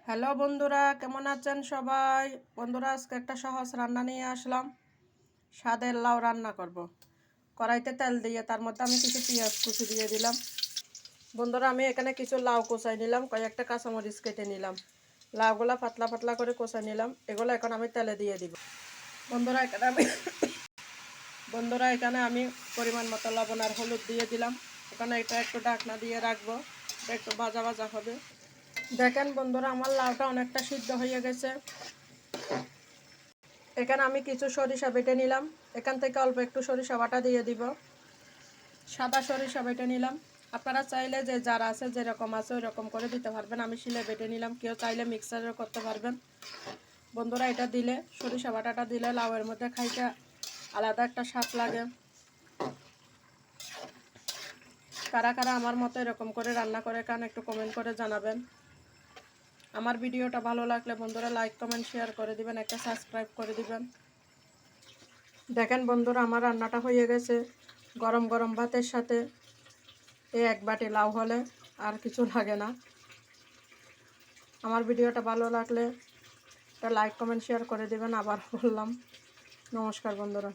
Hello বন্ধুরা, কেমন আছেন সবাই? বন্ধুরা, আজকে একটা সহজ রান্না নিয়ে আসলাম। স্বাদের লাউ রান্না করব। কড়াইতে তেল দিয়ে তার মধ্যে আমি কিছু পেঁয়াজ কুচি দিয়ে দিলাম। বন্ধুরা, আমি এখানে কিছু লাউ কোচাই নিলাম, কয়েকটা কাঁচামরিচ কেটে নিলাম। লাউগুলা পাতলা পাতলা করে কোচাই নিলাম। এগুলো এখন আমি তেলে দিয়ে দিব। বন্ধুরা, এখানে আমি পরিমাণ মতো লবণ আর হলুদ দিয়ে দিলাম। এখানে এটা একটু ঢাকনা দিয়ে রাখবো, এটা একটু ভাজা ভাজা হবে। দেখেন বন্ধুরা, আমার লাউটা অনেকটা সিদ্ধ হয়ে গেছে। এখানে আমি কিছু সরিষা বেটে নিলাম। এখান থেকে অল্প একটু সরিষা বাটা দিয়ে দিব। সাদা সরিষা বেটে নিলাম। আপনারা চাইলে যে যারা আছে যেরকম আছে ওই রকম করে দিতে পারবেন। আমি শিলে বেটে নিলাম, কেউ চাইলে মিক্সারও করতে পারবেন। বন্ধুরা, এটা দিলে সরিষা বাটাটা দিলে লাউয়ের মধ্যে খাইতে আলাদা একটা স্বাদ লাগে। কারা কারা আমার মতো এরকম করে রান্না করে খান একটু কমেন্ট করে জানাবেন। আমার ভিডিওটা ভালো লাগলে বন্ধুরা লাইক কমেন্ট শেয়ার করে দিবেন, একটা সাবস্ক্রাইব করে দিবেন। দেখেন বন্ধুরা, আমার রান্নাটা হয়ে গেছে। গরম গরম ভাতের সাথে এই এক বাটি লাউ হলে আর কিছু লাগে না। আমার ভিডিওটা ভালো লাগলে একটা লাইক কমেন্ট শেয়ার করে দিবেন। আবার বললাম, নমস্কার বন্ধুরা।